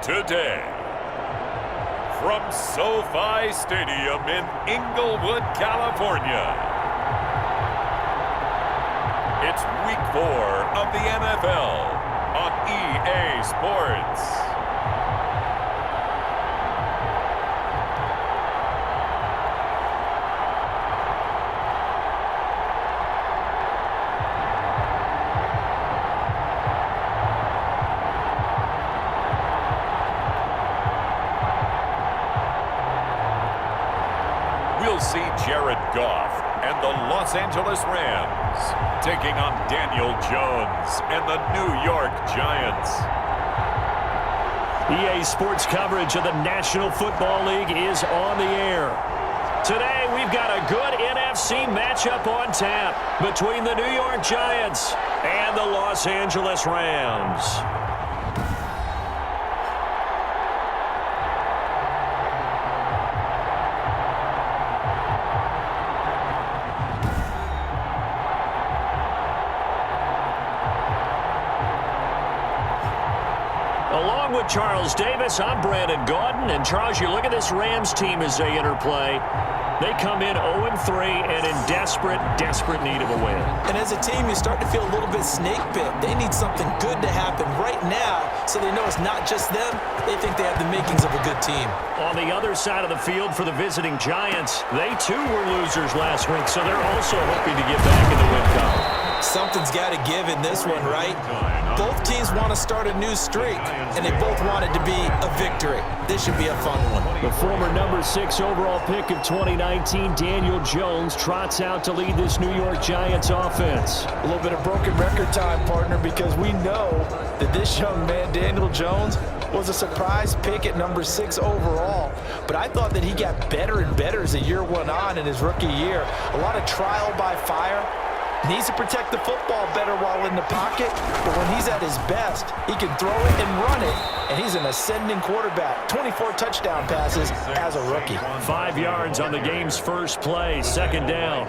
today. From SoFi Stadium in Inglewood, California, it's Week 4 of the NFL on EA Sports. We'll see Jared Goff and the Los Angeles Rams taking on Daniel Jones and the New York Giants. EA Sports coverage of the National Football League is on the air. Today, we've got a good NFC matchup on tap between the New York Giants and the Los Angeles Rams. Along with Charles Davis, I'm Brandon Gaudin. And Charles, you look at this Rams team as they interplay. They come in 0-3 and in desperate need of a win. And as a team, you start to feel a little bit snake bit. They need something good to happen right now so they know it's not just them. They think they have the makings of a good team. On the other side of the field for the visiting Giants, they too were losers last week, so they're also hoping to get back in the win column. Something's got to give in this one, right? Both teams want to start a new streak, and they both want it to be a victory. This should be a fun one. The former number 6 overall pick of 2019, Daniel Jones, trots out to lead this New York Giants offense. A little bit of broken record time, partner, because we know that this young man, Daniel Jones, was a surprise pick at number 6 overall. But I thought that he got better and better as the year went on in his rookie year. A lot of trial by fire. Needs to protect the football better while in the pocket, but when he's at his best, he can throw it and run it, and he's an ascending quarterback. 24 touchdown passes as a rookie. 5 yards on the game's first play, second down.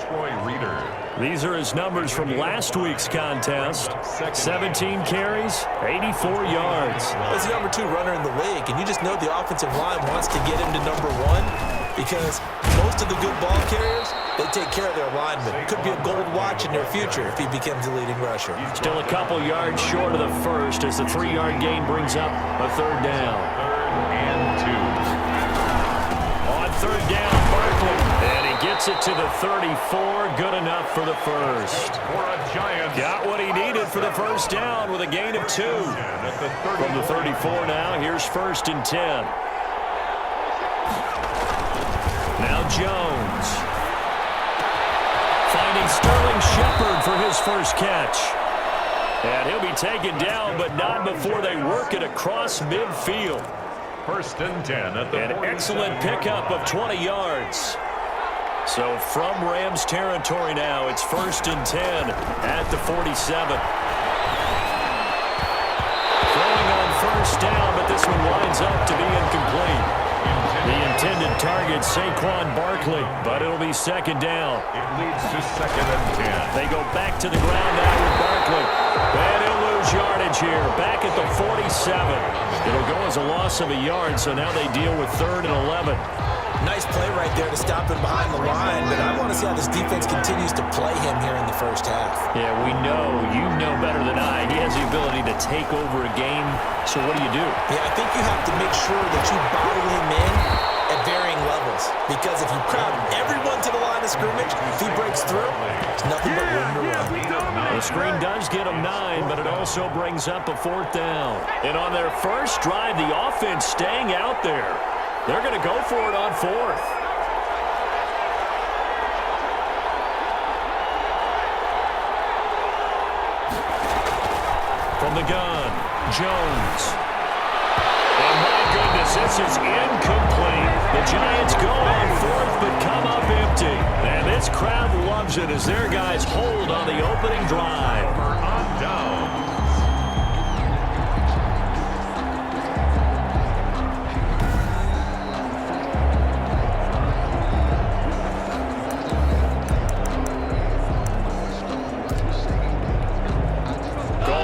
These are his numbers from last week's contest. 17 carries, 84 yards. He's the number 2 runner in the league, and you just know the offensive line wants to get him to number 1 because most of the good ball carriers, they take care of their linemen. Could be a gold watch in their future if he becomes the leading rusher. Still a couple yards short of the first as the 3-yard gain brings up a third down. 3rd and 2. On third down, Barkley. And he gets it to the 34. Good enough for the first. Got what he needed for the first down with a gain of 2. From the 34 now, here's 1st and 10. Now Jones. Finding Sterling Shepard for his first catch. And he'll be taken down, but not before they work it across midfield. 1st and 10 at the An excellent pickup of 20 yards. So from Rams territory now, it's 1st and 10 at the 47. Throwing on first down, but this one winds up to be incomplete. The intended target, Saquon Barkley, but it'll be second down. It leads to 2nd and 10. They go back to the ground now with Barkley. And he'll lose yardage here, back at the 47. It'll go as a loss of a yard, so now they deal with 3rd and 11. Nice play right there to stop him behind the line, but I want to see how this defense continues to play him here in the first half. Yeah, you know better than I. He has the ability to take over a game, so what do you do? Yeah, I think you have to make sure that you bottle him in at varying levels, because if you crowd everyone to the line of scrimmage, if he breaks through, it's nothing but room to run. The screen does get him 9, but it also brings up a 4th down. And on their first drive, the offense staying out there. They're going to go for it on 4th. From the gun, Jones. And my goodness, this is incomplete. The Giants go on 4th, but come up empty. And this crowd loves it as their guys hold on the opening drive. On down.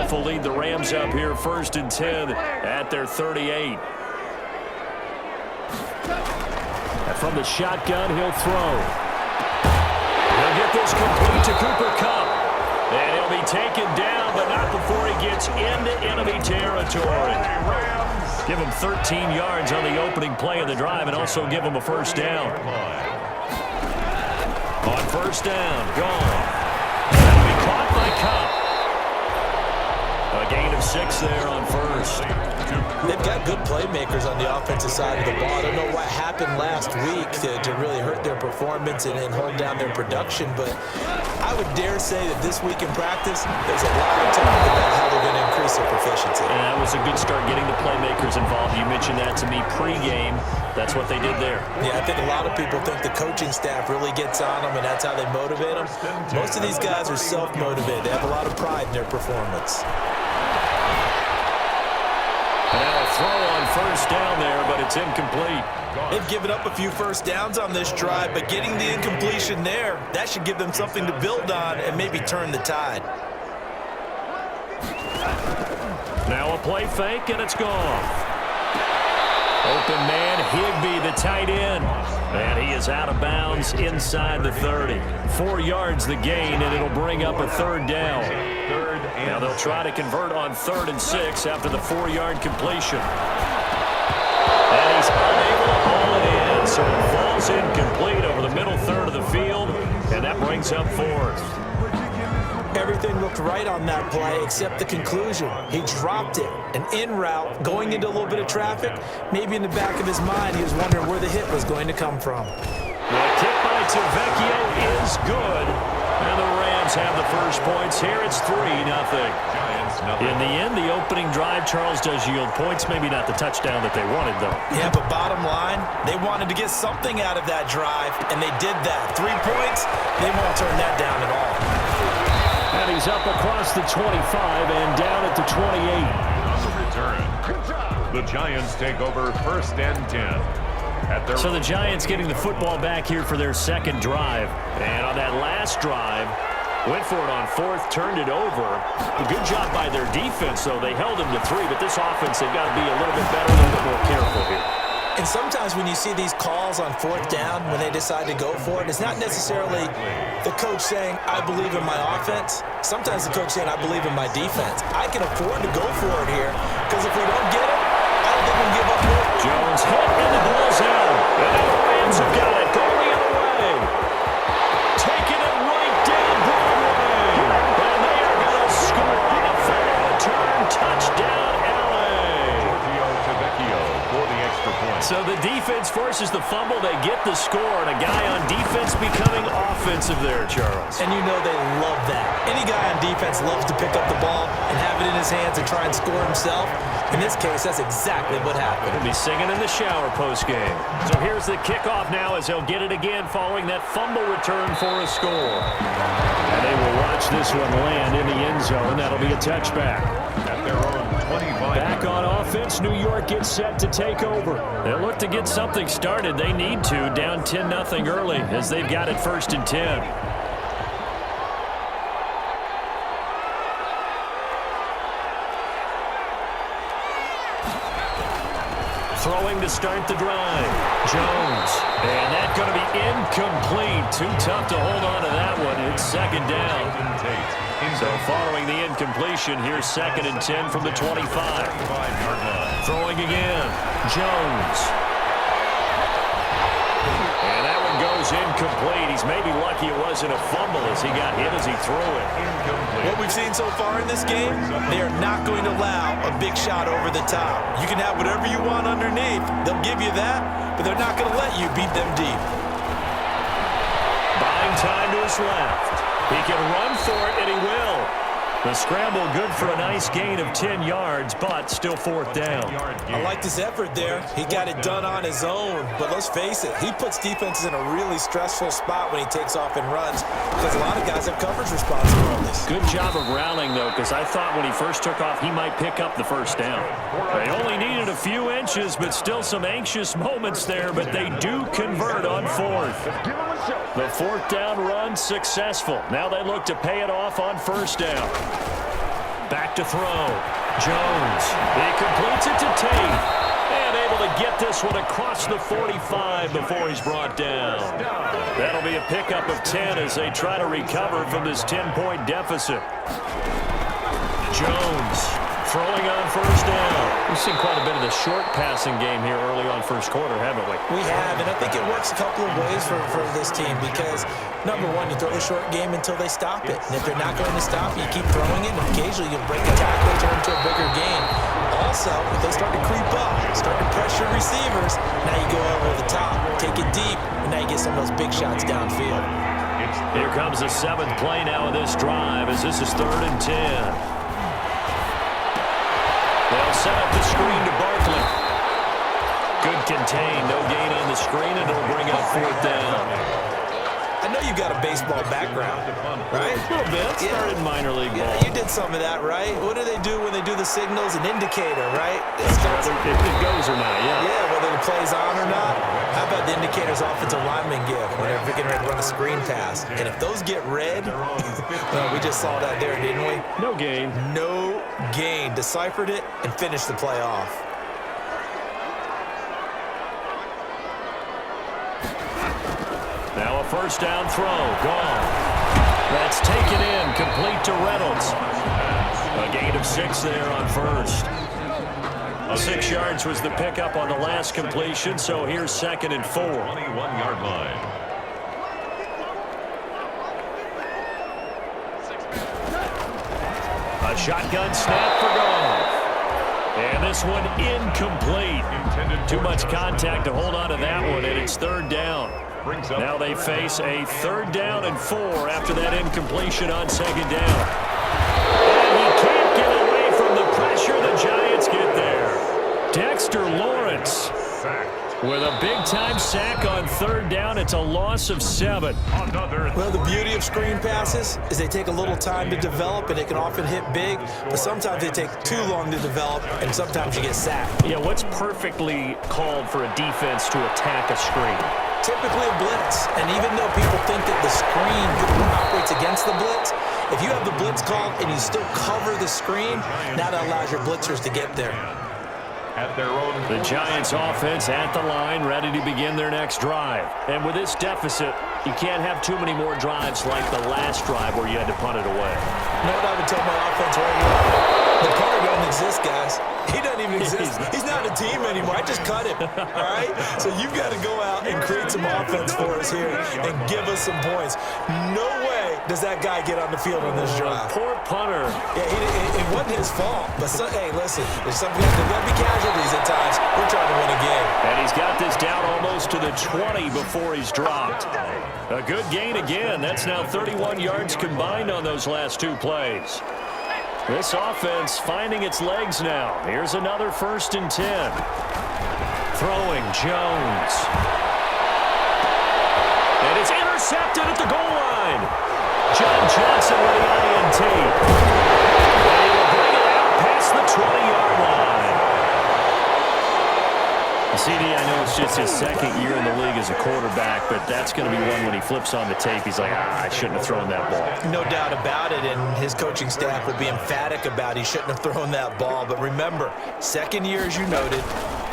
Will lead the Rams up here 1st and 10 at their 38. And from the shotgun, he'll throw. He'll get this complete to Cooper Kupp. And he'll be taken down, but not before he gets into enemy territory. Give him 13 yards on the opening play of the drive and also give him a first down. On first down, gone. That'll be caught by Kupp. A gain of 6 there on first. They've got good playmakers on the offensive side of the ball. I don't know what happened last week to really hurt their performance and hold down their production, but I would dare say that this week in practice, there's a lot of talk about how they're going to increase their proficiency. And that was a good start getting the playmakers involved. You mentioned that to me pregame. That's what they did there. Yeah, I think a lot of people think the coaching staff really gets on them, and that's how they motivate them. Most of these guys are self-motivated. They have a lot of pride in their performance. And now a throw on first down there, but it's incomplete. They've given up a few first downs on this drive, but getting the incompletion there, that should give them something to build on and maybe turn the tide. Now a play fake, and it's gone. Open man, Higbee, the tight end. And he is out of bounds inside the 30. 4 yards the gain, and it'll bring up a third down. Now they'll try to convert on 3rd and 6 after the 4-yard completion. And he's unable to haul it in, so it falls incomplete over the middle third of the field, and that brings up 4th. Everything looked right on that play except the conclusion. He dropped it, an in route, going into a little bit of traffic. Maybe in the back of his mind, he was wondering where the hit was going to come from. The kick by Tavecchio is good. And the Rams have the first points here. It's 3-0. In the end, the opening drive, Charles, does yield points. Maybe not the touchdown that they wanted, though. Yeah, but bottom line, they wanted to get something out of that drive, and they did that. 3 points, they won't turn that down at all. And he's up across the 25 and down at the 28. On the return, the Giants take over 1st and 10. So the Giants getting the football back here for their second drive. And on that last drive, went for it on 4th, turned it over. A good job by their defense, though. They held them to 3, but this offense, they've got to be a little bit better, a little bit more careful here. And sometimes when you see these calls on 4th down, when they decide to go for it, it's not necessarily the coach saying, I believe in my offense. Sometimes the coach saying, I believe in my defense. I can afford to go for it here, because if we don't get it, I don't think we'll give up more. Jones hit, and the ball's out. And now the Rams have got it. Going the other way. Taking it right down Broadway. And they are going to score on a final return. Touchdown, For the extra point. So the defense forces the fumble. They get the score, and a guy on defense becoming offensive there, Charles. And you know they love that. Any guy on defense loves to pick up the ball and have it in his hands and try and score himself. In this case, that's exactly what happened. He'll be singing in the shower postgame. So here's the kickoff now as they'll get it again following that fumble return for a score. And they will watch this one land in the end zone. That'll be a touchback. At their own 25. Back on offense, New York gets set to take over. They'll look to get something started. They need to, down 10-0 early as they've got it 1st and 10. Throwing to start the drive. Jones. And that's going to be incomplete. Too tough to hold on to that one. It's 2nd down. So following the incompletion, here's 2nd and 10 from the 25. Throwing again. Jones. And that one goes incomplete. He's maybe lucky it wasn't a fumble as he got hit as he threw it. What we've seen so far in this game, they are not going to allow a big shot over the top. You can have whatever you want underneath. They'll give you that, but they're not going to let you beat them deep. Buying time to his left. He can run for it, and he will. The scramble good for a nice gain of 10 yards, but still 4th down. I like this effort there. He got it done on his own, but let's face it, he puts defenses in a really stressful spot when he takes off and runs because a lot of guys have coverage responsibilities. Good job of rallying, though, because I thought when he first took off, he might pick up the 1st down. They only needed a few inches, but still some anxious moments there, but they do convert on 4th. The 4th down run successful. Now they look to pay it off on 1st down. Back to throw. Jones. He completes it to Tate. And able to get this this one across the 45 before he's brought down. That'll be a pickup of 10 as they try to recover from this 10-point deficit. Jones throwing on first down. We've seen quite a bit of the short passing game here early on first quarter, haven't we? We have, and I think it works a couple of ways for this team because, number one, you throw the short game until they stop it. And if they're not going to stop it, you keep throwing it, and occasionally you'll break a tackle and turn into a bigger gain. Also, if they start to creep up, start to pressure receivers, now you go over the top, take it deep, and now you get some of those big shots downfield. Here comes the 7th play now of this drive as this is 3rd and 10. They'll set up the screen to Barkley. Good contain, no gain on the screen, and it'll bring up 4th down. I know you got a baseball background, right? A little bit. Started in minor league ball. Yeah, you did some of that, right? What do they do when they do the signals? An indicator, right? If it goes or not, yeah. Yeah, whether the play's on or not. How about the indicators offensive linemen give when they're getting ready to run a screen pass? And if those get red, well, we just saw that there, didn't we? No gain. No gain. Deciphered it and finished the play off. Now a first down throw. Gone. That's taken in. Complete to Reynolds. A gain of 6 there on first. 6 yards was the pickup on the last completion, so here's 2nd and 4. 21-yard line. A shotgun snap for Goff. And this one incomplete. Too much contact to hold on to that one, and it's 3rd down. Now they face a 3rd down and 4 after that incompletion on 2nd down. And he can't get away from the pressure. The Giants get there. Dexter Lawrence with a big-time sack on 3rd down. It's a loss of 7. Well, the beauty of screen passes is they take a little time to develop, and they can often hit big, but sometimes they take too long to develop, and sometimes you get sacked. Yeah, what's perfectly called for a defense to attack a screen? Typically a blitz, and even though people think that the screen operates against the blitz, if you have the blitz called and you still cover the screen, now that allows your blitzers to get there. The Giants offense at the line, ready to begin their next drive. And with this deficit, you can't have too many more drives like the last drive where you had to punt it away. You know what I would tell my offense right now? The punter doesn't exist, guys. He doesn't even exist. He's not a team anymore. I just cut him, all right? So you've got to go out and create some offense for us here and give us some points. No way does that guy get on the field on this drive. Poor punter. Yeah, it wasn't his fault. But, hey, listen, there's got to be casualties at times. We're trying to win a game. And he's got this down almost to the 20 before he's dropped. A good gain again. That's now 31 yards combined on those last 2 plays. This offense finding its legs now. Here's another 1st and 10. Throwing Jones. And it's intercepted at the goal line. John Johnson with the INT. And he will bring it out past the 20-yard line. CD, I know it's just his 2nd year in the league as a quarterback, but that's going to be one when he flips on the tape, he's like, I shouldn't have thrown that ball. No doubt about it, and his coaching staff will be emphatic about he shouldn't have thrown that ball. But remember, 2nd year, as you noted,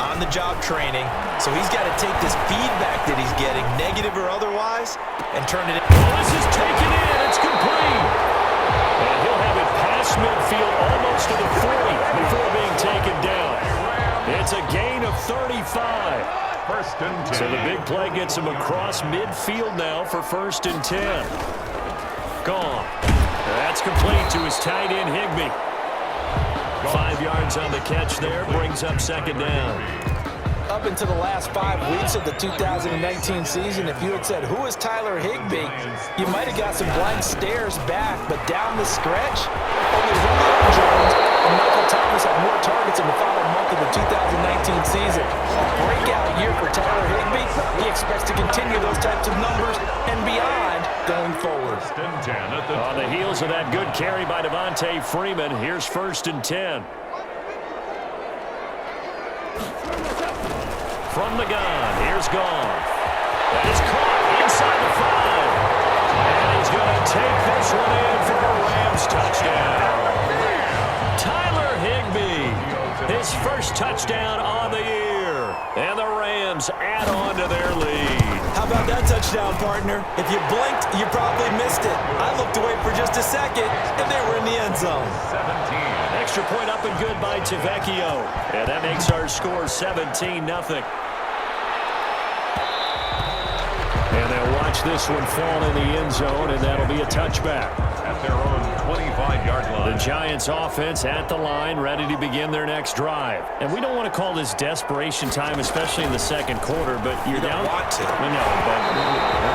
on-the-job training, so he's got to take this feedback that he's getting, negative or otherwise, and turn it in. Oh, this is taken in. It's complete. And he'll have it past midfield almost to the 40 before being taken down. It's a gain of 35. 1st and 10. So the big play gets him across midfield now for 1st and 10. Gone. That's complete to his tight end, Higbee. 5 yards on the catch there, brings up 2nd down. Up into the last 5 weeks of the 2019 season, if you had said, who is Tyler Higbee, you might have got some blank stares back, but down the stretch, only Julio Jones and Michael Thomas had more targets in the final month of the 2019 season. A breakout year for Tyler Higbee. He expects to continue those types of numbers and beyond going forward. On the heels of that good carry by Devontae Freeman, here's 1st and 10. From the gun, here's Goff. That is caught inside the 5. And he's going to take this one in for a Rams touchdown. Tyler Higbee, his 1st touchdown on the year. And the Rams add on to their lead. How about that touchdown, partner? If you blinked, you probably missed it. I looked away for just a second, and they were in the end zone. 17. Extra point up and good by Tavecchio. And that makes our score 17-0. And they'll watch this one fall in the end zone, and that'll be a touchback. At their own 25-yard line. The Giants offense at the line, ready to begin their next drive. And we don't want to call this desperation time, especially in the second quarter, but you're down. Want to. I know, but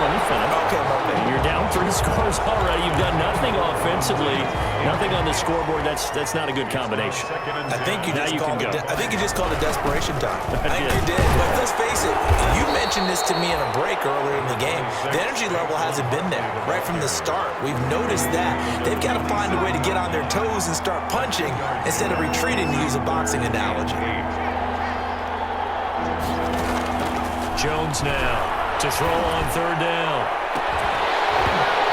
let me finish. Okay, okay. You're down 3 scores already. You've done nothing offensively, nothing on the scoreboard. That's not a good combination. I think you just called it desperation time. I think did. you did. But let's face it, you mentioned this to me in a break earlier in the game. The energy level hasn't been there right from the start. We've noticed that. They've got to find a way to get on their toes and start punching instead of retreating, to use a boxing analogy. Jones now to throw on third down.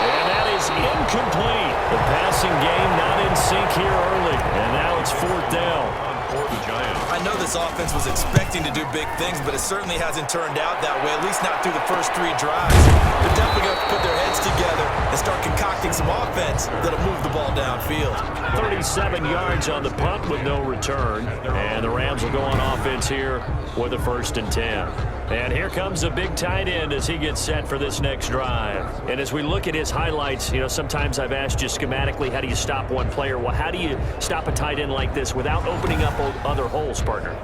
And that is incomplete. The passing game not in sync here early. And now it's fourth down. For the Giants. I know this offense was expecting to do big things, but it certainly hasn't turned out that way, at least not through the first 3 drives. They're definitely going to put their heads together and start concocting some offense that'll move the ball downfield. 37 yards on the punt with no return. And the Rams will go on offense here with a 1st and 10. And here comes a big tight end as he gets set for this next drive. And as we look at his highlights, you know, sometimes I've asked you schematically, how do you stop one player? Well, how do you stop a tight end like this without opening up other holes, partner?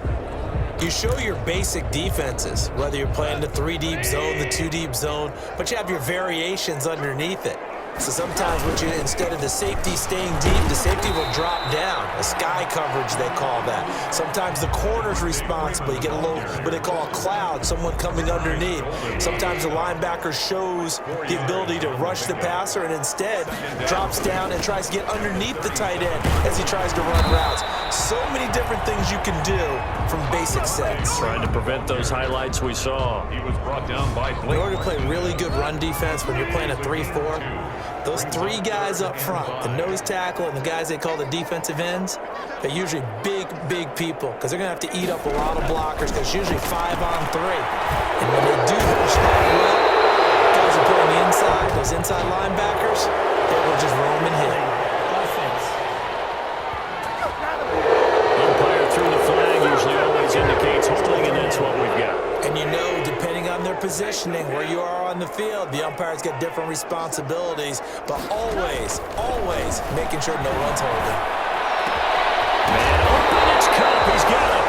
You show your basic defenses, whether you're playing the 3-deep zone, the 2-deep zone, but you have your variations underneath it. So sometimes instead of the safety staying deep, the safety will drop down. A sky coverage, they call that. Sometimes the corner's responsible. You get a little, what they call a cloud, someone coming underneath. Sometimes the linebacker shows the ability to rush the passer and instead drops down and tries to get underneath the tight end as he tries to run routes. So many different things you can do from basic sets. Trying to prevent those highlights we saw. He was brought down by In Blake. order to play really good run defense when you're playing a 3-4, those 3 guys up front, the nose tackle and the guys they call the defensive ends, they're usually big, big people because they're going to have to eat up a lot of blockers because it's usually 5 on 3. And when they do rush that well, guys are playing the inside, those inside linebackers, they will just roam and hit. Umpire threw the flag, usually always indicates holding, and that's what we've got. And you know, depending on their positioning, where you are on the field, the umpires get different responsibilities, but always, always making sure no one's holding. Man, open, it's Cup, he's got it.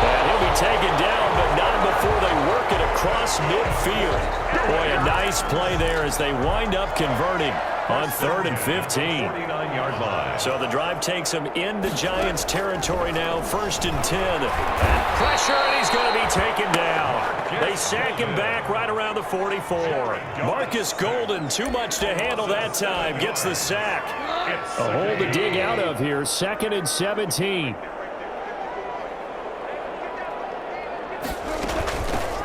And he'll be taken down, but not before they work it across midfield. Boy, a nice play there as they wind up converting on 3rd and 15. 49-yard line. So the drive takes him into Giants territory now, 1st and 10. And pressure, and he's going to be taken down. They sack him back right around the 44. Marcus Golden, too much to handle that time, gets the sack. A hole to dig out of here, 2nd and 17.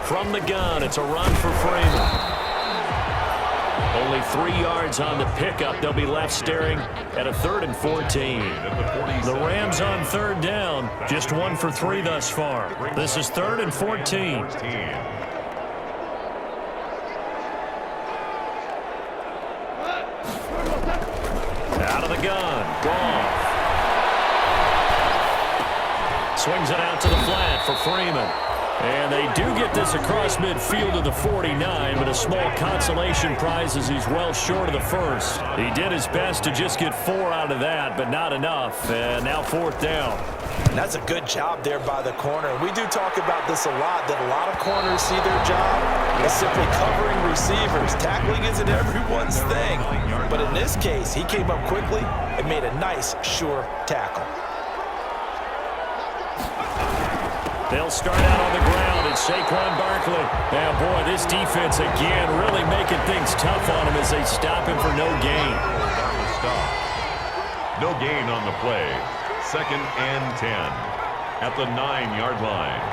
From the gun, it's a run for Freeman. Only 3 yards on the pickup. They'll be left staring at a 3rd and 14. The Rams on 3rd down, just 1 for 3 thus far. This is 3rd and 14. Out of the gun, Goff. Swings it out to the flat for Freeman. And they do get this across midfield to the 49, but a small consolation prize as he's well short of the first. He did his best to just get 4 out of that, but not enough. And now 4th down. And that's a good job there by the corner. We do talk about this a lot, that a lot of corners see their job as simply covering receivers. Tackling isn't everyone's thing. But in this case, he came up quickly and made a nice, sure tackle. They'll start out on the ground. It's Saquon Barkley. Now, boy, this defense again really making things tough on him as they stop him for no gain. No gain on the play. 2nd and 10 at the 9-yard line.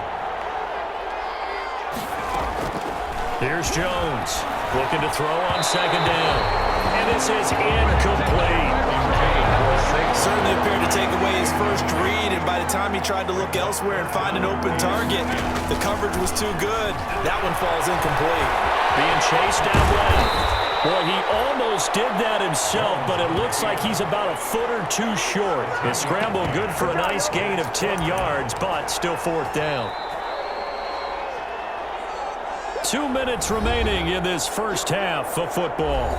Here's Jones looking to throw on 2nd down. And this is incomplete. Certainly appeared to take away his first read, and by the time he tried to look elsewhere and find an open target, the coverage was too good. That one falls incomplete. Being chased down left. Boy, he almost did that himself, but it looks like he's about a foot or two short. His scramble good for a nice gain of 10 yards, but still fourth down. 2 minutes remaining in this first half of football.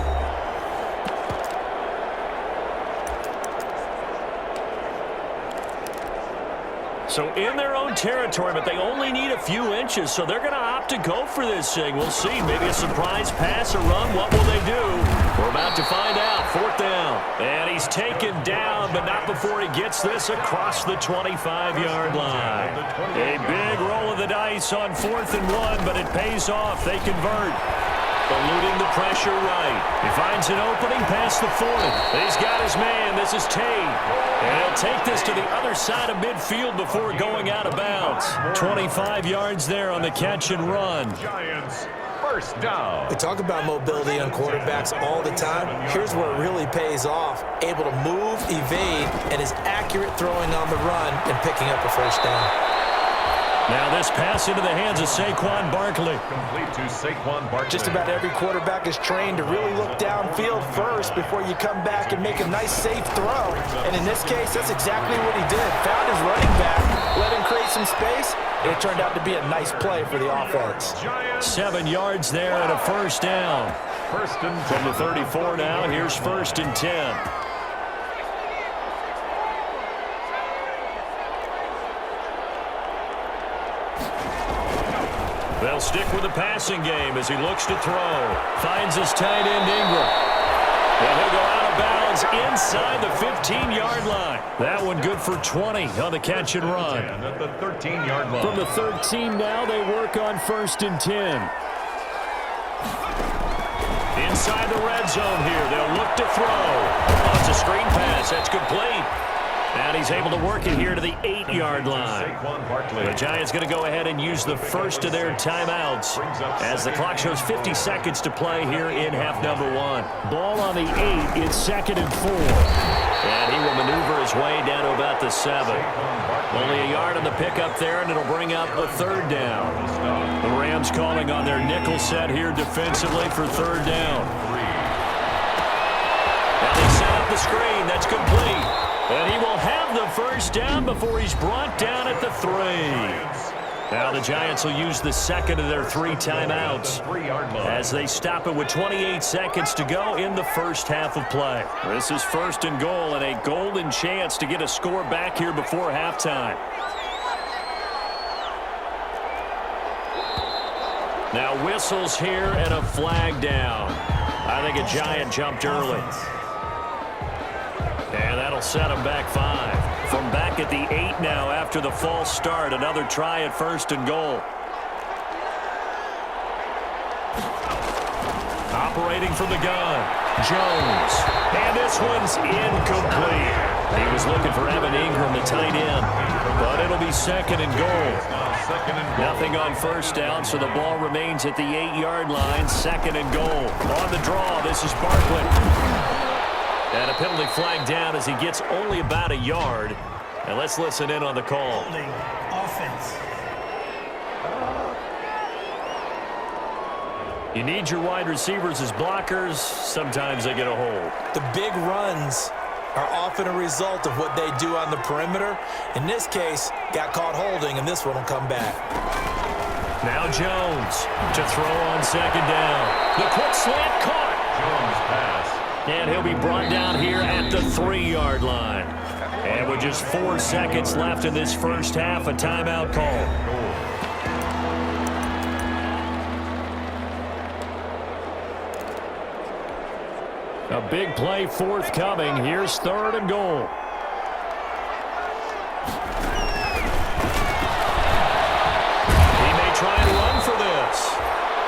So in their own territory, but they only need a few inches, so they're going to opt to go for this thing. We'll see. Maybe a surprise pass or run. What will they do? We're about to find out. Fourth down. And he's taken down, but not before he gets this across the 25-yard line. A big roll of the dice on 4th and 1, but it pays off. They convert. Eluding the pressure right. He finds an opening past the 40. He's got his man. This is Tate. And he'll take this to the other side of midfield before going out of bounds. 25 yards there on the catch and run. Giants, first down. We talk about mobility on quarterbacks all the time. Here's where it really pays off. Able to move, evade, and is accurate throwing on the run and picking up a first down. Now this pass into the hands of Saquon Barkley. Complete to Saquon Barkley. Just about every quarterback is trained to really look downfield first before you come back and make a nice, safe throw. And in this case, that's exactly what he did. Found his running back, let him create some space, and it turned out to be a nice play for the offense. 7 yards there and a first down. First and From the 34 now, here's 1st and 10. They'll stick with the passing game as he looks to throw. Finds his tight end Ingram. And he'll go out of bounds inside the 15-yard line. That one good for 20 on the catch and run. at the 13-yard line. From the 13 now, they work on 1st and 10. Inside the red zone here. They'll look to throw. Oh, it's a screen pass. That's complete. And he's able to work it here to the 8-yard line. The Giants going to go ahead and use the first of their timeouts as the clock shows 50 seconds to play here in half number 1. Ball on the 8. It's 2nd and 4. And he will maneuver his way down to about the 7. Only a yard on the pickup there, and it'll bring up a 3rd down. The Rams calling on their nickel set here defensively for 3rd down. Now they set up the screen. That's complete. And he will have the first down before he's brought down at the 3. Now the Giants will use the second of their 3 timeouts as they stop it with 28 seconds to go in the first half of play. This is 1st and goal and a golden chance to get a score back here before halftime. Now whistles here and a flag down. I think a Giant jumped early. And that'll set him back 5. From back at the 8 now after the false start. Another try at 1st and goal. Operating from the gun. Jones. And this one's incomplete. He was looking for Evan Ingram, the tight end. But it'll be 2nd and goal. Nothing on first down, so the ball remains at the 8-yard line. 2nd and goal. On the draw, this is Barkley. And a penalty flag down as he gets only about a yard. And let's listen in on the call. Holding offense. You need your wide receivers as blockers. Sometimes they get a hold. The big runs are often a result of what they do on the perimeter. In this case, got caught holding, and this one will come back. Now Jones to throw on 2nd down. The quick slant caught. Jones pass. And he'll be brought down here at the 3-yard line. And with just 4 seconds left in this first half, a timeout call. A big play forthcoming. Here's 3rd and goal. He may try and run for this.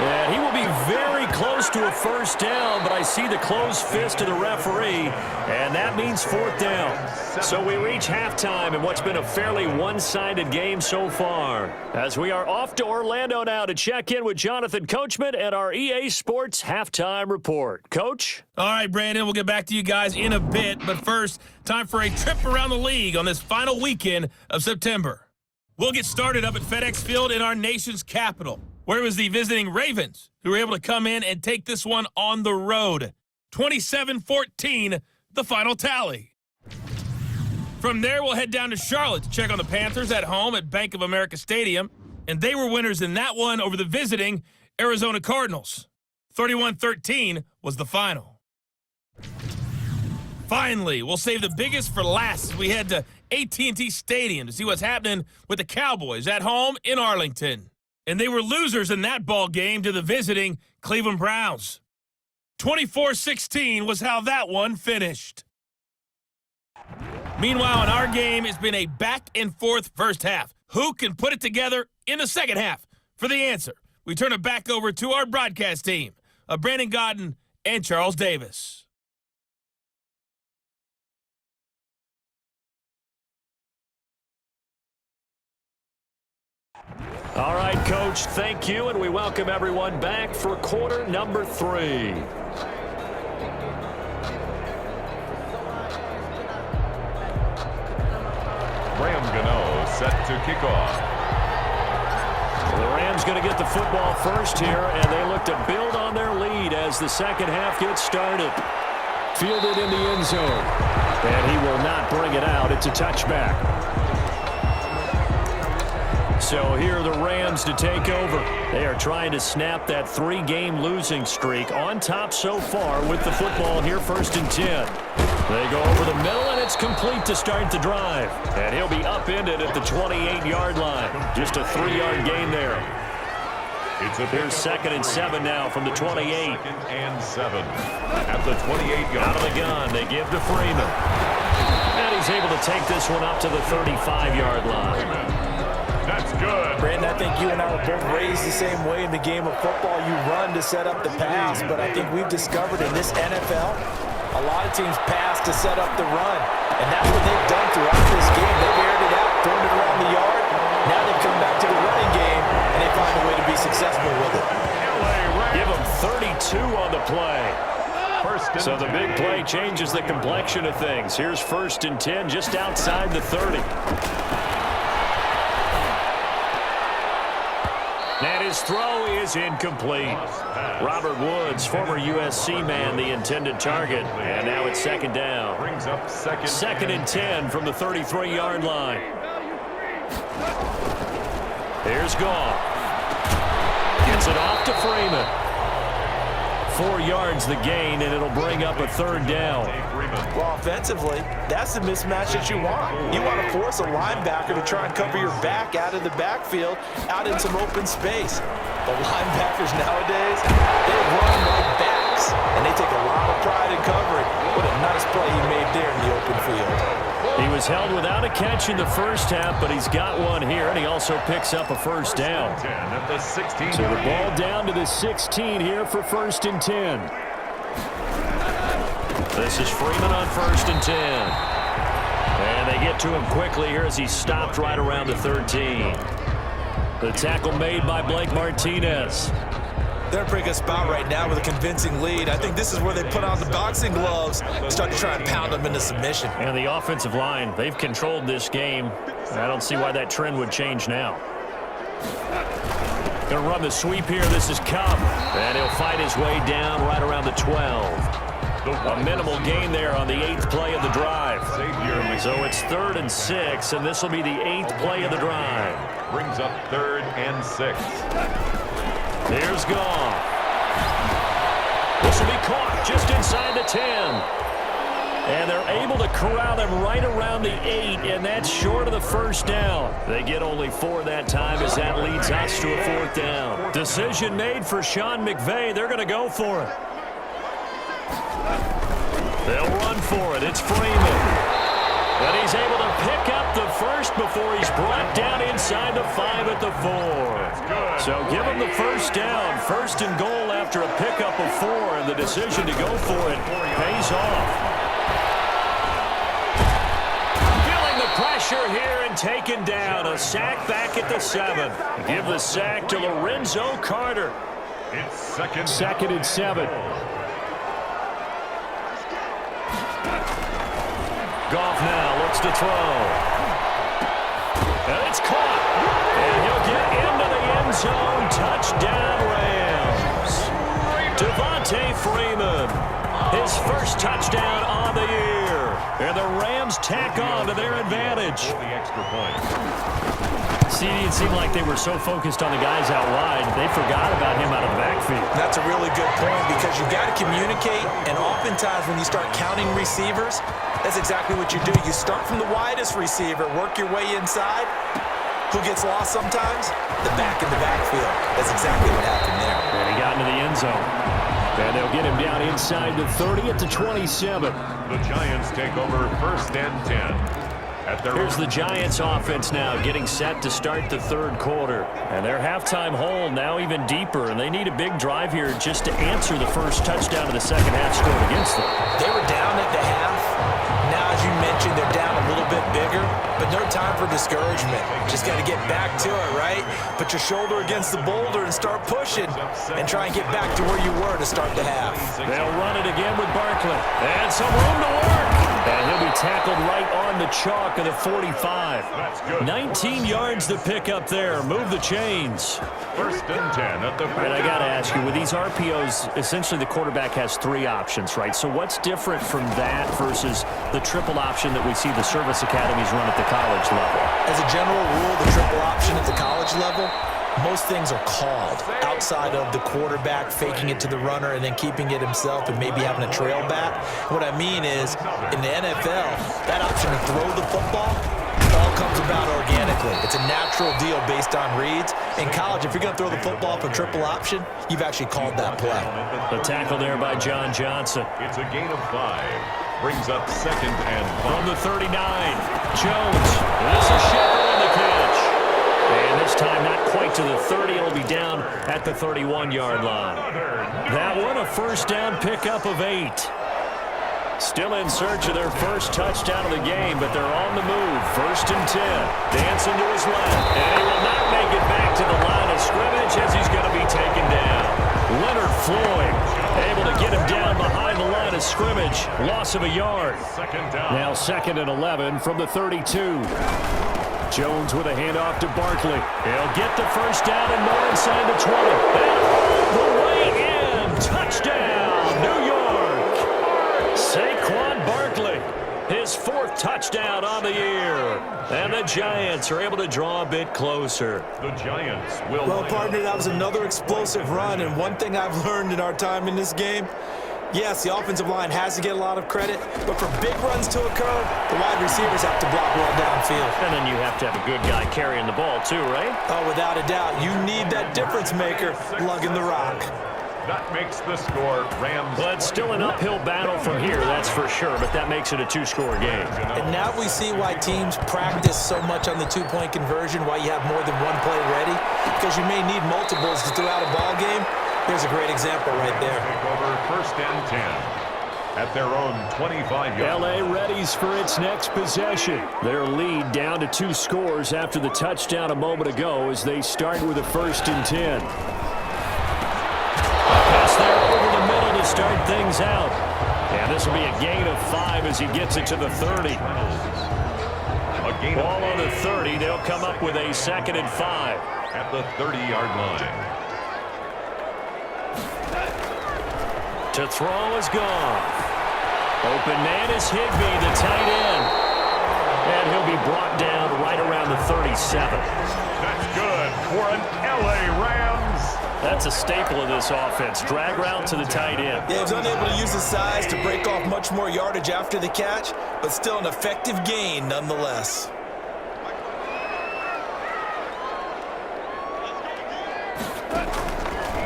And he will be very close to a first down, but I see the closed fist of the referee, and that means fourth down. So we reach halftime in what's been a fairly one-sided game so far, as we are off to Orlando now to check in with Jonathan Coachman and our EA Sports Halftime Report. Coach? All right, Brandon, we'll get back to you guys in a bit, but first, time for a trip around the league on this final weekend of September. We'll get started up at FedEx Field in our nation's capital, where it was the visiting Ravens who were able to come in and take this one on the road. 27-14, the final tally. From there, we'll head down to Charlotte to check on the Panthers at home at Bank of America Stadium, and they were winners in that one over the visiting Arizona Cardinals. 31-13 was the final. Finally, we'll save the biggest for last as we head to AT&T Stadium to see what's happening with the Cowboys at home in Arlington. And they were losers in that ball game to the visiting Cleveland Browns. 24-16 was how that one finished. Meanwhile, in our game, it's been a back-and-forth first half. Who can put it together in the second half? For the answer, we turn it back over to our broadcast team of Brandon Godden and Charles Davis. All right, Coach, thank you, and we welcome everyone back for quarter number 3. Graham Gano set to kick off. The Rams going to get the football first here, and they look to build on their lead as the second half gets started. Fielded in the end zone, and he will not bring it out. It's a touchback. So here are the Rams to take over. They are trying to snap that 3-game losing streak on top so far with the football here, 1st and 10. They go over the middle, and it's complete to start the drive. And he'll be upended at the 28-yard line. Just a 3-yard gain there. Here's 2nd and 7 now from the 28. 2nd and 7 at the 28-yard. Out of the gun, they give to Freeman. And he's able to take this one up to the 35-yard line. That's good. Brandon, I think you and I were both raised the same way in the game of football. You run to set up the pass, but I think we've discovered in this NFL, a lot of teams pass to set up the run. And that's what they've done throughout this game. They've aired it out, thrown it around the yard. Now they've come back to the running game, and they find a way to be successful with it. Give them 32 on the play. So the big play changes the complexion of things. Here's 1st and 10 just outside the 30. And his throw is incomplete. Robert Woods, former USC man, the intended target. And now it's 2nd down. Brings up 2nd and 10 from the 33-yard line. Here's Goff. Gets it off to Freeman. 4 yards the gain, and it'll bring up a 3rd down. Well, offensively, that's the mismatch that you want. You want to force a linebacker to try and cover your back out of the backfield, out in some open space. The linebackers nowadays, they run like backs, and they take a lot of pride in covering. What a nice play he made there in the open field. He was held without a catch in the first half, but he's got one here, and he also picks up a 1st down. At the 16. So the ball down to the 16 here for 1st and 10. This is Freeman on 1st and 10. And they get to him quickly here as he's stopped right around the 13. The tackle made by Blake Martinez. They're in a pretty good spot right now with a convincing lead. I think this is where they put on the boxing gloves and start to try and pound them into submission. And the offensive line, they've controlled this game. I don't see why that trend would change now. Going to run the sweep here. This is Cup. And he'll fight his way down right around the 12. A minimal gain there on the 8th play of the drive. So it's 3rd and 6, and this will be the 8th play of the drive. Brings up 3rd and 6. Here's Goff. This will be caught just inside the 10. And they're able to corral them right around the 8, and that's short of the 1st down. They get only 4 that time as that leads us to a 4th down. Decision made for Sean McVay. They're going to go for it. They'll run for it. It's Freeman. But he's able to pick up the 1st before he's brought down inside the 5 at the 4. So give him the first down. First and goal after a pickup of 4, and the decision to go for it pays off. Pressure here and taken down. A sack back at the 7. Give the sack to Lorenzo Carter. It's second and 7. Goff now looks to throw. And it's caught. And he'll get into the end zone. Touchdown Rams. Devontae Freeman. His first touchdown on the year. And the Rams tack on to their advantage. The extra point. See, it seemed like they were so focused on the guys out wide, they forgot about him out of the backfield. That's a really good point because you got to communicate, and oftentimes when you start counting receivers, that's exactly what you do. You start from the widest receiver, work your way inside. Who gets lost sometimes? The back in the backfield. That's exactly what happened there. And he got into the end zone. And they'll get him down inside the 30 at the 27. The Giants take over first and 10. Here's the Giants offense now getting set to start the third quarter. And their halftime hole now even deeper, and they need a big drive here just to answer the first touchdown of the second half scored against them. They were down at the half. Now, as you mentioned, they're down a little bit bigger, but no time for discouragement. Just got to get back to it, right? Put your shoulder against the boulder and start pushing and try and get back to where you were to start the half. They'll run it again with Barkley. And some room to work. And he'll be tackled right on the chalk of the 45. 19 yards to pick up there. Move the chains. First and 10 at the 50. And I got to ask you, with these RPOs, essentially the quarterback has 3 options, right? So what's different from that versus the triple option that we see the service academies run at the college level? As a general rule, the triple option at the college level, most things are called outside of the quarterback faking it to the runner and then keeping it himself and maybe having a trail back. What I mean is, in the NFL, that option to throw the football all comes about organically. It's a natural deal based on reads. In college, if you're going to throw the football for triple option, you've actually called that play. The tackle there by John Johnson. It's a gain of 5. Brings up second and 5. From the 39, Jones. This is Shepard on the catch. And this time not quite to the 30. It'll be down at the 31-yard line. That one a first down pickup of 8. Still in search of their first touchdown of the game, but they're on the move. First and 10. Dancing to his left. And he will not make it back to the line of scrimmage as he's going to be taken down. Leonard Floyd able to get him down behind the line of scrimmage. Loss of a yard. Now second and 11 from the 32. Jones with a handoff to Barkley. He'll get the first down and more inside the 20. And all the way in. Touchdown, New York. Saquon Barkley, his 4th touchdown on the year. And the Giants are able to draw a bit closer. The Giants will... Well, partner, that was another explosive run, and one thing I've learned in our time in this game, yes, the offensive line has to get a lot of credit, but for big runs to occur, the wide receivers have to block well downfield. And then you have to have a good guy carrying the ball too, right? Oh, without a doubt. You need that difference maker lugging the rock. That makes the score Rams. Well, it's still an uphill battle from here, that's for sure, but that makes it a 2-score game. And now we see why teams practice so much on the 2-point conversion, why you have more than one play ready, because you may need multiples to throw out a ball game. Here's a great example right there. Take over first and 10 at their own 25-yard L.A. readies for its next possession. Their lead down to 2 scores after the touchdown a moment ago as they start with a first and 10. Pass there over the middle to start things out. And this will be a gain of 5 as he gets it to the 30. Ball on the 30. They'll come up with a second and 5. at the 30-yard line. To throw is gone. Open man is Higbee, the tight end. And he'll be brought down right around the 37. That's good for an L.A. Rams. That's a staple of this offense. Drag route to the tight end. Yeah, he was unable to use his size to break off much more yardage after the catch, but still an effective gain nonetheless.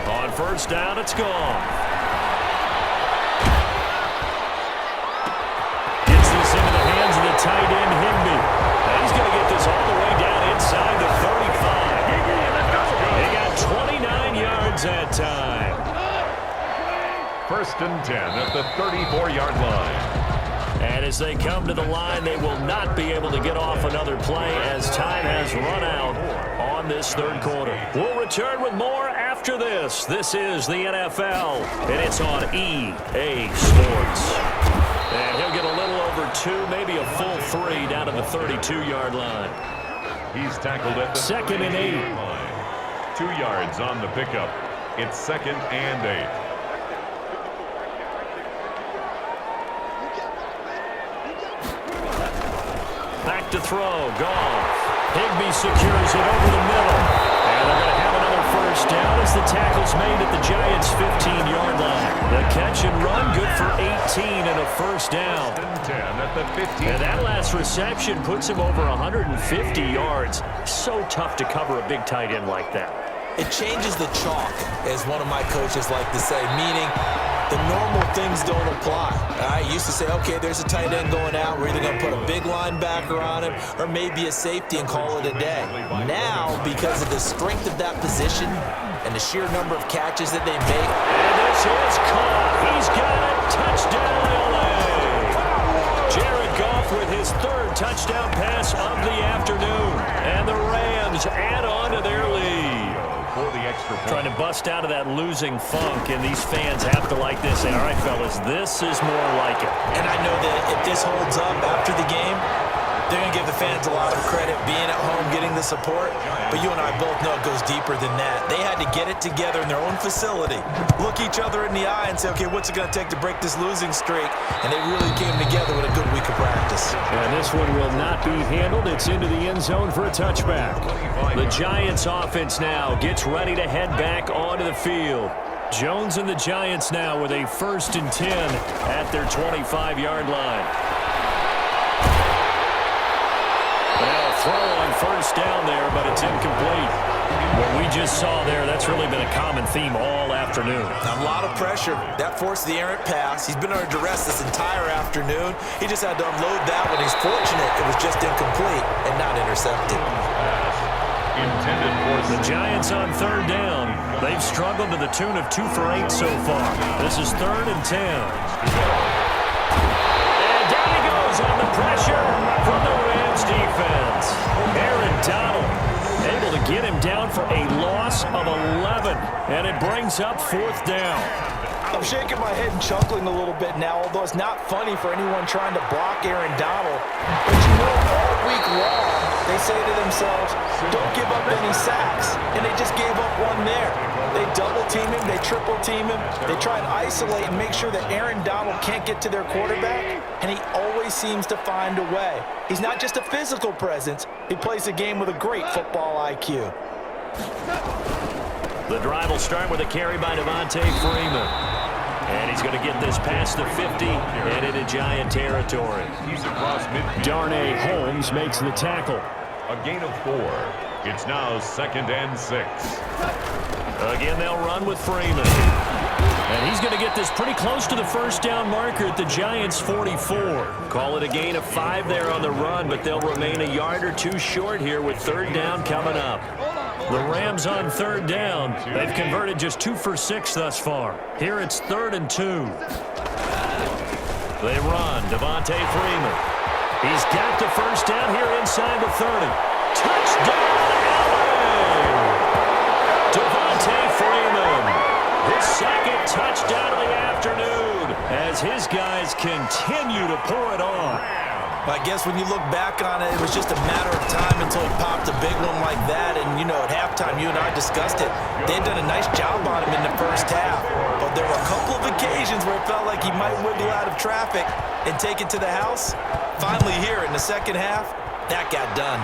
On first down, it's gone. Gets this into the hands of the tight end, Higbee. And he's going to get this all the way down inside the 35. He got First and 10 at the 34-yard line. And as they come to the line, they will not be able to get off another play as time has run out on this third quarter. We'll return with more after this. This is the NFL, and it's on EA Sports. And he'll get a little over 2, maybe a full 3 down to the 32-yard line. He's tackled at the second and 8. line. 2 yards on the pickup. It's second and 8. Back to throw. Goff. Higbee secures it over the middle. And they're going to have another first down as the tackle's made at the Giants' 15-yard line. The catch and run good for 18 and a first down. 10 at the 15. And that last reception puts him over 150 yards. So tough to cover a big tight end like that. It changes the chalk, as one of my coaches like to say, meaning the normal things don't apply. I used to say, okay, there's a tight end going out. We're either going to put a big linebacker on him or maybe a safety and call it a day. Now, because of the strength of that position and the sheer number of catches that they make. And this is caught. He's got it. Touchdown, LA. Jared Goff with his third touchdown pass of the afternoon. And the Rams add on to their lead. For the extra point. Trying to bust out of that losing funk, and these fans have to like this. Say, all right, fellas, this is more like it. And I know that if this holds up after the game, they're going to give the fans a lot of credit being at home, getting the support. But you and I both know it goes deeper than that. They had to get it together in their own facility, look each other in the eye and say, okay, what's it going to take to break this losing streak? And they really came together with a good week of practice. And this one will not be handled. It's into the end zone for a touchback. The Giants offense now gets ready to head back onto the field. Jones and the Giants now with a 1st and 10 at their 25-yard line. Throw on first down there, but it's incomplete. What we just saw there, that's really been a common theme all afternoon. A lot of pressure. That forced the errant pass. He's been under duress this entire afternoon. He just had to unload that one. He's fortunate it was just incomplete and not intercepted. Intended for the Giants on third down. They've struggled to the tune of 2 for 8 so far. This is 3rd and 10. And down he goes on the pressure from the Rams defense. Aaron Donald able to get him down for a loss of 11, and it brings up 4th down. I'm shaking my head and chuckling a little bit now, although it's not funny for anyone trying to block Aaron Donald. But you know, all week long, they say to themselves, don't give up any sacks, and they just gave up one there. They double-team him, they triple-team him, they try and isolate and make sure that Aaron Donald can't get to their quarterback, and he always seems to find a way. He's not just a physical presence, he plays a game with a great football IQ. The drive will start with a carry by Devontae Freeman. And he's going to get this past the 50 and into Giant territory. He's across midfield. Darnay Holmes makes the tackle. A gain of 4. It's now 2nd and 6. Again, they'll run with Freeman. And he's going to get this pretty close to the first down marker at the Giants' 44. Call it a gain of 5 there on the run, but they'll remain a yard or 2 short here with 3rd down coming up. The Rams on 3rd down. They've converted just 2 for 6 thus far. Here it's 3rd and 2. They run. Devontae Freeman. He's got the first down here inside the 30. Touchdown, LA! Devontae Freeman. His 2nd touchdown of the afternoon as his guys continue to pour it on. I guess when you look back on it, it was just a matter of time until he popped a big one like that. And, you know, at halftime, you and I discussed it. They'd done a nice job on him in the first half. But there were a couple of occasions where it felt like he might wiggle out of traffic and take it to the house. Finally here in the second half, that got done.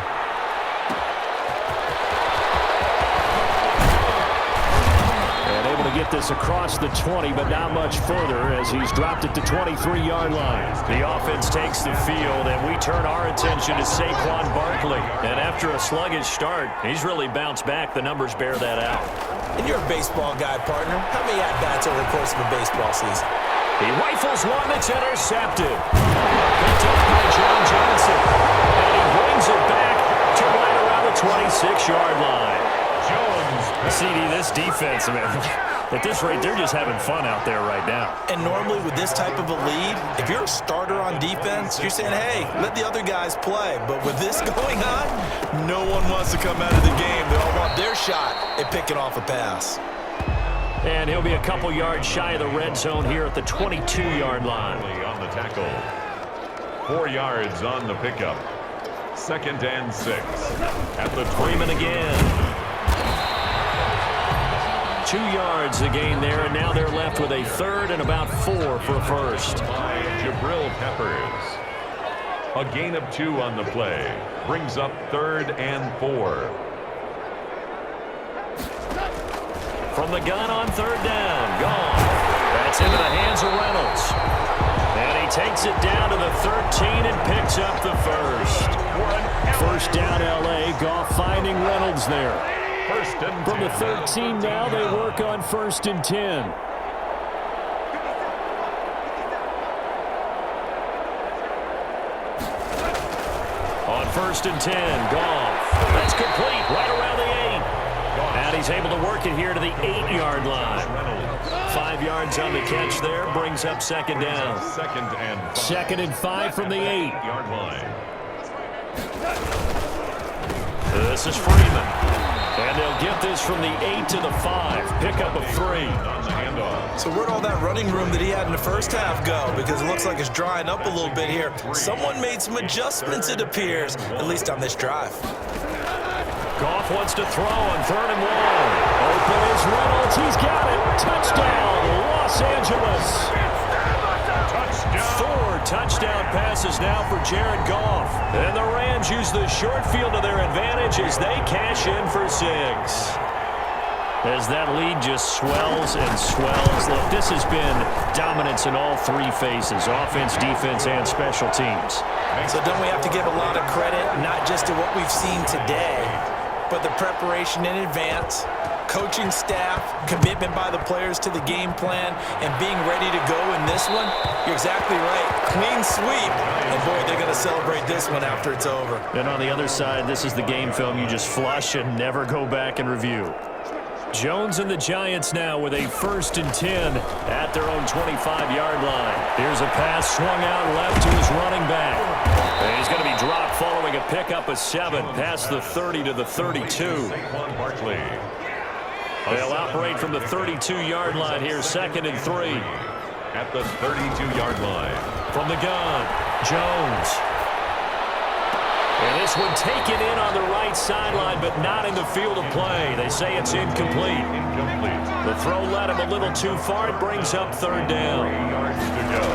Able to get this across the 20, but not much further as he's dropped it to 23-yard line. The offense takes the field, and we turn our attention to Saquon Barkley. And after a sluggish start, he's really bounced back. The numbers bear that out. And you're a baseball guy, partner. How many at-bats over the course of a baseball season? He rifles one that's intercepted. Picked up by John Johnson. And he brings it back to right around the 26-yard line. CD, this defense, man, at this rate, they're just having fun out there right now. And normally with this type of a lead, if you're a starter on defense, you're saying, hey, let the other guys play. But with this going on, no one wants to come out of the game. They all want their shot at picking off a pass. And he'll be a couple yards shy of the red zone here at the 22-yard line. On the tackle. 4 yards on the pickup. 2nd and 6. At the Freeman again. 2 yards the gain there, and now they're left with a 3rd and about 4 for a first. By Jabril Peppers. A gain of 2 on the play. Brings up 3rd and 4. From the gun on 3rd down. Gone. That's into the hands of Reynolds. And he takes it down to the 13 and picks up the first. First down, L.A. Goff finding Reynolds there. From the 13 now, they work on 1st and 10. On 1st and 10, Goff. That's complete right around the 8. And he's able to work it here to the 8-yard line. 5 yards on the catch there, brings up 2nd down. 2nd and 5 from the 8-yard line. This is Freeman. And they'll get this from the 8 to the 5. Pickup of 3. So where'd all that running room that he had in the first half go? Because it looks like it's drying up a little bit here. Someone made some adjustments, it appears, at least on this drive. Goff wants to throw on 3rd and 1. Open is Reynolds. He's got it. Touchdown, Los Angeles. 4 touchdown passes now for Jared Goff. And the Rams use the short field to their advantage as they cash in for 6. As that lead just swells and swells. Look, this has been dominance in all 3 phases, offense, defense, and special teams. So don't we have to give a lot of credit, not just to what we've seen today, but the preparation in advance, coaching staff, commitment by the players to the game plan, and being ready to go in this one? You're exactly right. Clean sweep. And boy, they're going to celebrate this one after it's over. And on the other side, this is the game film you just flush and never go back and review. Jones and the Giants now with a 1st and 10 at their own 25-yard line. Here's a pass swung out left to his running back. And he's going to be dropped following a pickup of 7 past the 30 to the 32. They'll operate from the 32-yard line here, 2nd and 3. At the 32-yard line. From the gun, Jones. And this one taken in on the right sideline, but not in the field of play. They say it's incomplete. The throw led him a little too far. It brings up 3rd down. 3 yards to go.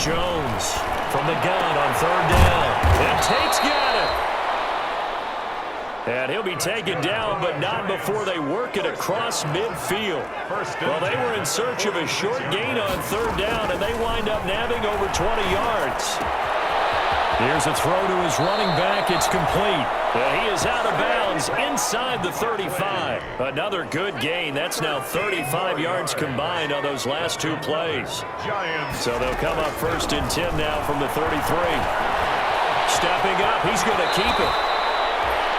Jones from the gun on 3rd down. And Tate's got it. And he'll be taken down, but not before they work it across midfield. Well, they were in search of a short gain on 3rd down, and they wind up nabbing over 20 yards. Here's a throw to his running back. It's complete. And he is out of bounds inside the 35. Another good gain. That's now 35 yards combined on those last 2 plays. So they'll come up 1st and 10 now from the 33. Stepping up. He's going to keep it.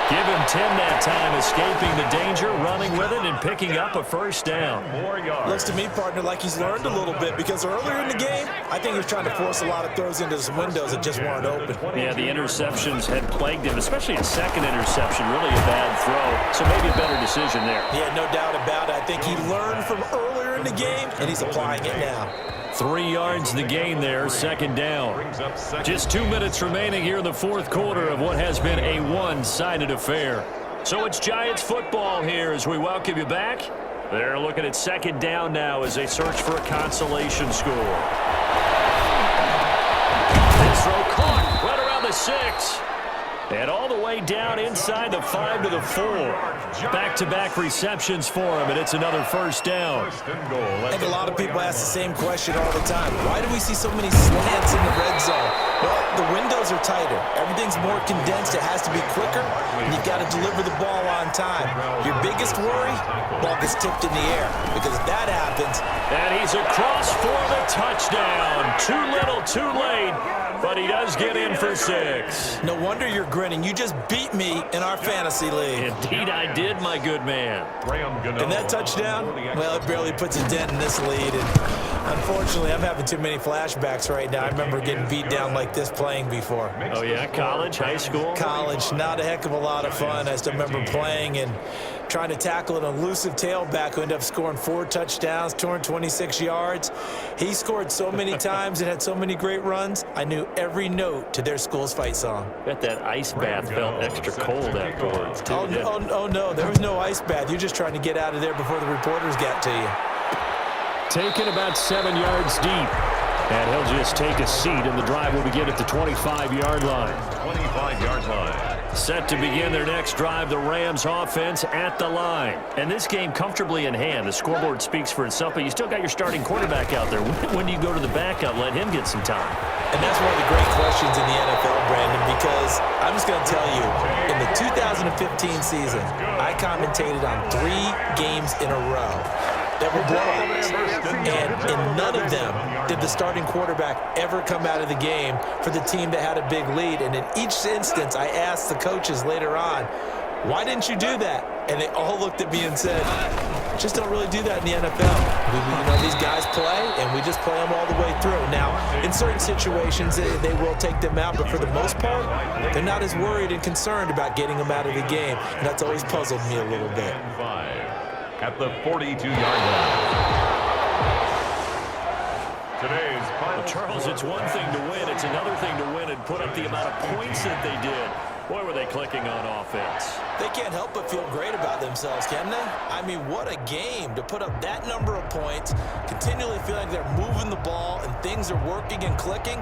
Give him 10 that time, escaping the danger, running with it, and picking up a 1st down. Looks to me, partner, like he's learned a little bit, because earlier in the game, I think he was trying to force a lot of throws into his windows that just weren't open. Yeah, the interceptions had plagued him, especially a 2nd interception, really a bad throw. So maybe a better decision there. Yeah, no doubt about it. I think he learned from earlier in the game, and he's applying it now. 3 yards the gain there, 2nd down. Just 2 minutes remaining here in the 4th quarter of what has been a one-sided affair. So it's Giants football here as we welcome you back. They're looking at 2nd down now as they search for a consolation score. This throw caught right around the 6. And all the way down inside the 5 to the 4. Back-to-back receptions for him, and it's another 1st down. I think a lot of people ask the same question all the time. Why do we see so many slants in the red zone? Well, the windows are tighter. Everything's more condensed. It has to be quicker, and you've got to deliver the ball on time. Your biggest worry? Ball gets tipped in the air, because if that happens... And he's across for the touchdown. Too little, too late, but he does get in for 6. No wonder you're grinning. You just beat me in our fantasy league. Indeed I did, my good man. And that touchdown, well, it barely puts a dent in this lead. And unfortunately, I'm having too many flashbacks right now. I remember getting beat down like this playing before. Oh, yeah? College, high school? College, not a heck of a lot of fun. I still remember playing and trying to tackle an elusive tailback who ended up scoring 4 touchdowns, 226 yards. He scored so many times and had so many great runs, I knew every note to their school's fight song. Bet that ice bath felt extra cold afterwards, too. Oh, no, there was no ice bath. You're just trying to get out of there before the reporters got to you. Taken about 7 yards deep. And he'll just take a seat, and the drive will begin at the 25-yard line. 25-yard line. Set to begin their next drive, the Rams offense at the line. And this game comfortably in hand. The scoreboard speaks for itself, but you still got your starting quarterback out there. When do you go to the backup, let him get some time? And that's one of the great questions in the NFL, Brandon, because I'm just going to tell you, in the 2015 season, I commentated on 3 games in a row that were blowouts. And in none of them did the starting quarterback ever come out of the game for the team that had a big lead. And in each instance, I asked the coaches later on, why didn't you do that? And they all looked at me and said, just don't really do that in the NFL. These guys play, and we just play them all the way through. Now, in certain situations, they will take them out, but for the most part, they're not as worried and concerned about getting them out of the game. And that's always puzzled me a little bit. At the 42-yard line. Today's final. Well, Charles, it's one thing to win. It's another thing to win and put up the amount of points that they did. Boy, were they clicking on offense. They can't help but feel great about themselves, can they? I mean, what a game to put up that number of points, continually feeling like they're moving the ball and things are working and clicking.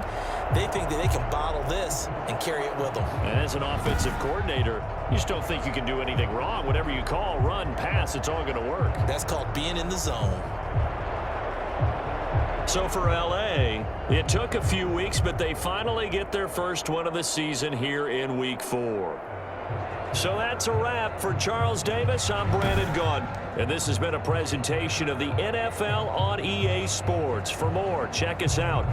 They think that they can bottle this and carry it with them. And as an offensive coordinator, you just don't think you can do anything wrong. Whatever you call, run, pass, it's all going to work. That's called being in the zone. So for L.A., it took a few weeks, but they finally get their first one of the season here in Week 4. So that's a wrap for Charles Davis. I'm Brandon Gunn, and this has been a presentation of the NFL on EA Sports. For more, check us out